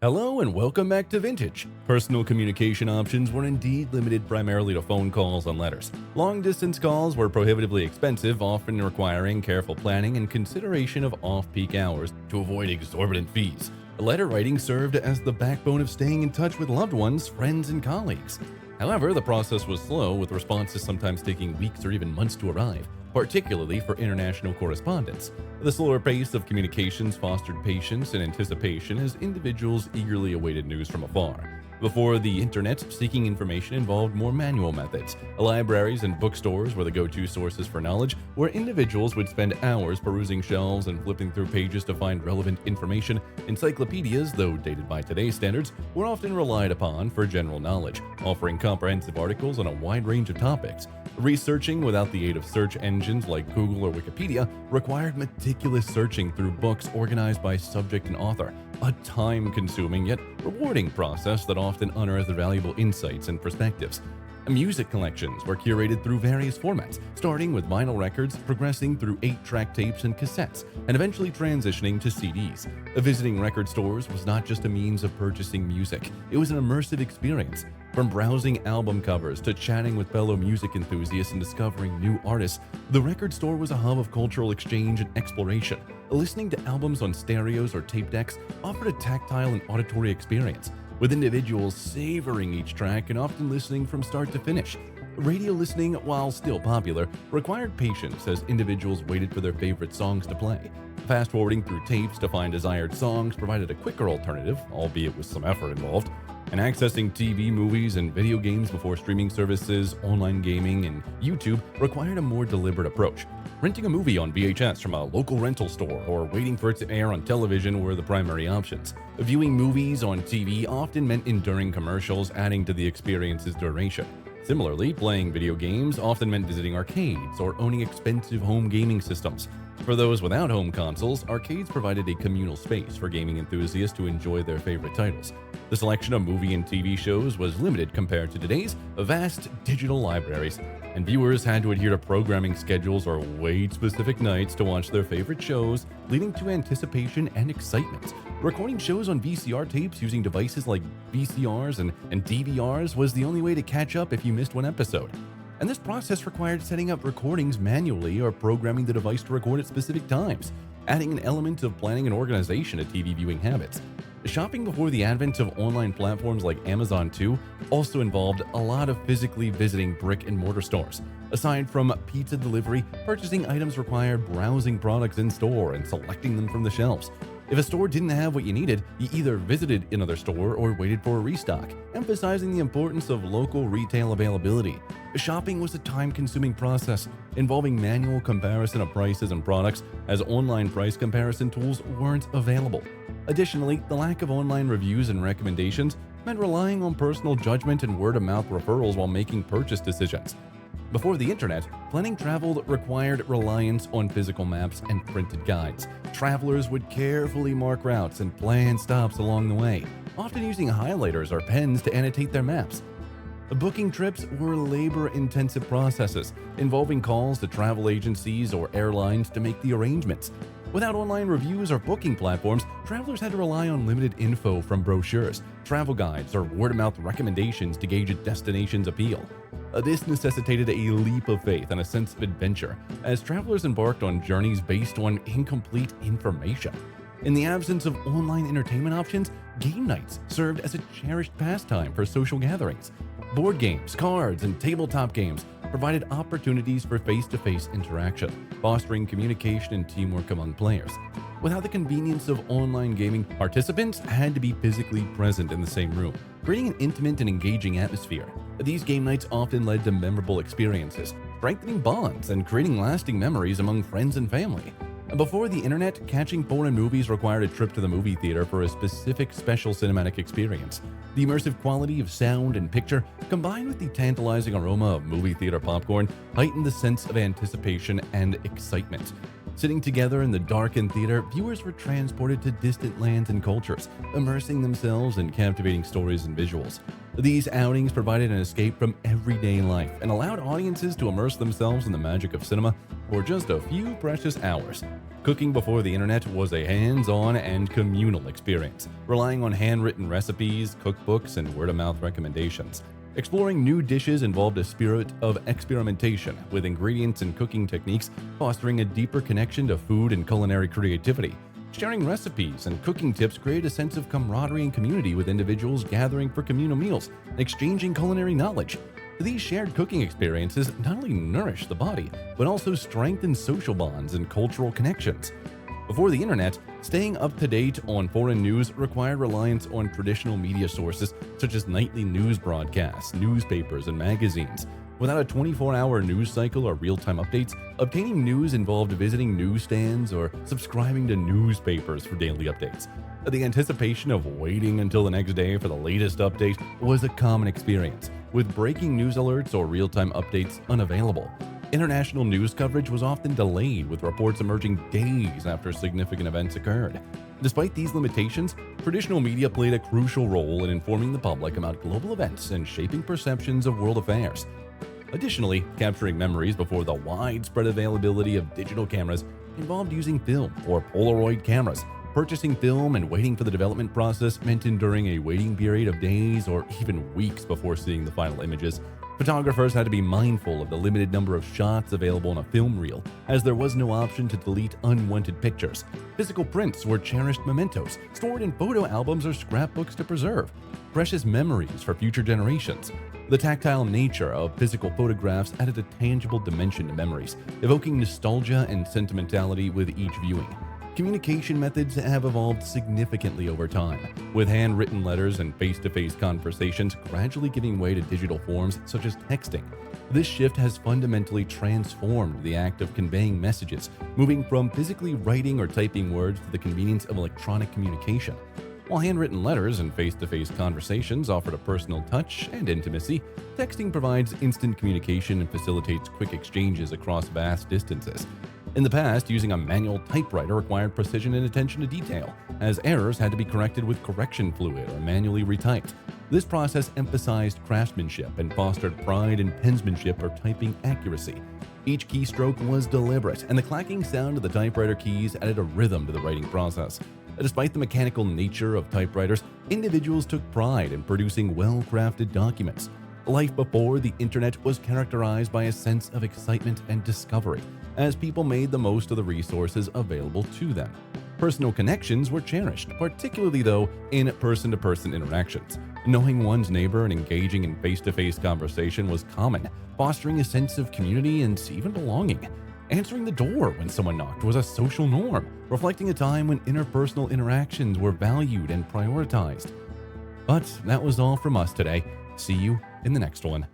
Hello and welcome back to Vintage. Personal communication options were indeed limited primarily to phone calls and letters. Long-distance calls were prohibitively expensive, often requiring careful planning and consideration of off-peak hours to avoid exorbitant fees. Letter writing served as the backbone of staying in touch with loved ones, friends, and colleagues. However, the process was slow, with responses sometimes taking weeks or even months to arrive, particularly for international correspondence. The slower pace of communications fostered patience and anticipation as individuals eagerly awaited news from afar. Before the internet, seeking information involved more manual methods. Libraries and bookstores were the go-to sources for knowledge, where individuals would spend hours perusing shelves and flipping through pages to find relevant information. Encyclopedias, though dated by today's standards, were often relied upon for general knowledge, offering comprehensive articles on a wide range of topics. Researching without the aid of search engines like Google or Wikipedia required meticulous searching through books organized by subject and author, a time-consuming yet rewarding process that often unearthed valuable insights and perspectives. Music collections were curated through various formats, starting with vinyl records, progressing through 8-track tapes and cassettes, and eventually transitioning to CDs. Visiting record stores was not just a means of purchasing music, it was an immersive experience. From browsing album covers to chatting with fellow music enthusiasts and discovering new artists, the record store was a hub of cultural exchange and exploration. Listening to albums on stereos or tape decks offered a tactile and auditory experience, with individuals savoring each track and often listening from start to finish. Radio listening, while still popular, required patience as individuals waited for their favorite songs to play. Fast-forwarding through tapes to find desired songs provided a quicker alternative, albeit with some effort involved. And accessing TV, movies, and video games before streaming services, online gaming, and YouTube required a more deliberate approach. Renting a movie on VHS from a local rental store or waiting for it to air on television were the primary options. Viewing movies on TV often meant enduring commercials, adding to the experience's duration. Similarly, playing video games often meant visiting arcades or owning expensive home gaming systems. For those without home consoles, arcades provided a communal space for gaming enthusiasts to enjoy their favorite titles. The selection of movie and TV shows was limited compared to today's vast digital libraries, and viewers had to adhere to programming schedules or wait specific nights to watch their favorite shows, leading to anticipation and excitement. Recording shows on VCR tapes using devices like VCRs and DVRs was the only way to catch up if you missed one episode. And this process required setting up recordings manually or programming the device to record at specific times, adding an element of planning and organization to TV viewing habits. Shopping before the advent of online platforms like Amazon too also involved a lot of physically visiting brick-and-mortar stores. Aside from pizza delivery, purchasing items required browsing products in store and selecting them from the shelves. If a store didn't have what you needed, you either visited another store or waited for a restock, emphasizing the importance of local retail availability. Shopping was a time-consuming process, involving manual comparison of prices and products, as online price comparison tools weren't available. Additionally, the lack of online reviews and recommendations meant relying on personal judgment and word-of-mouth referrals while making purchase decisions. Before the internet, planning travel required reliance on physical maps and printed guides. Travelers would carefully mark routes and plan stops along the way, often using highlighters or pens to annotate their maps. Booking trips were labor-intensive processes, involving calls to travel agencies or airlines to make the arrangements. Without online reviews or booking platforms, travelers had to rely on limited info from brochures, travel guides, or word-of-mouth recommendations to gauge a destination's appeal. This necessitated a leap of faith and a sense of adventure, as travelers embarked on journeys based on incomplete information. In the absence of online entertainment options, game nights served as a cherished pastime for social gatherings. Board games, cards, and tabletop games provided opportunities for face-to-face interaction, fostering communication and teamwork among players. Without the convenience of online gaming, participants had to be physically present in the same room, creating an intimate and engaging atmosphere. These game nights often led to memorable experiences, strengthening bonds and creating lasting memories among friends and family. Before the internet, catching foreign movies required a trip to the movie theater for a specific special cinematic experience. The immersive quality of sound and picture, combined with the tantalizing aroma of movie theater popcorn, heightened the sense of anticipation and excitement. Sitting together in the darkened theater, viewers were transported to distant lands and cultures, immersing themselves in captivating stories and visuals. These outings provided an escape from everyday life and allowed audiences to immerse themselves in the magic of cinema for just a few precious hours. Cooking before the internet was a hands-on and communal experience, relying on handwritten recipes, cookbooks, and word-of-mouth recommendations. Exploring new dishes involved a spirit of experimentation with ingredients and cooking techniques, fostering a deeper connection to food and culinary creativity. Sharing recipes and cooking tips created a sense of camaraderie and community, with individuals gathering for communal meals and exchanging culinary knowledge. These shared cooking experiences not only nourish the body, but also strengthen social bonds and cultural connections. Before the internet, staying up to date on foreign news required reliance on traditional media sources such as nightly news broadcasts, newspapers, and magazines. Without a 24-hour news cycle or real-time updates, obtaining news involved visiting newsstands or subscribing to newspapers for daily updates. The anticipation of waiting until the next day for the latest update was a common experience, with breaking news alerts or real-time updates unavailable. International news coverage was often delayed, with reports emerging days after significant events occurred. Despite these limitations, traditional media played a crucial role in informing the public about global events and shaping perceptions of world affairs. Additionally, capturing memories before the widespread availability of digital cameras involved using film or Polaroid cameras. Purchasing film and waiting for the development process meant enduring a waiting period of days or even weeks before seeing the final images. Photographers had to be mindful of the limited number of shots available on a film reel, as there was no option to delete unwanted pictures. Physical prints were cherished mementos, stored in photo albums or scrapbooks to preserve precious memories for future generations. The tactile nature of physical photographs added a tangible dimension to memories, evoking nostalgia and sentimentality with each viewing. Communication methods have evolved significantly over time, with handwritten letters and face-to-face conversations gradually giving way to digital forms such as texting. This shift has fundamentally transformed the act of conveying messages, moving from physically writing or typing words to the convenience of electronic communication. While handwritten letters and face-to-face conversations offered a personal touch and intimacy, texting provides instant communication and facilitates quick exchanges across vast distances. In the past, using a manual typewriter required precision and attention to detail, as errors had to be corrected with correction fluid or manually retyped. This process emphasized craftsmanship and fostered pride in penmanship or typing accuracy. Each keystroke was deliberate, and the clacking sound of the typewriter keys added a rhythm to the writing process. Despite the mechanical nature of typewriters, individuals took pride in producing well-crafted documents. Life before the internet was characterized by a sense of excitement and discovery, as people made the most of the resources available to them. Personal connections were cherished, particularly though in person-to-person interactions. Knowing one's neighbor and engaging in face-to-face conversation was common, fostering a sense of community and even belonging. Answering the door when someone knocked was a social norm, reflecting a time when interpersonal interactions were valued and prioritized. But that was all from us today. See you in the next one.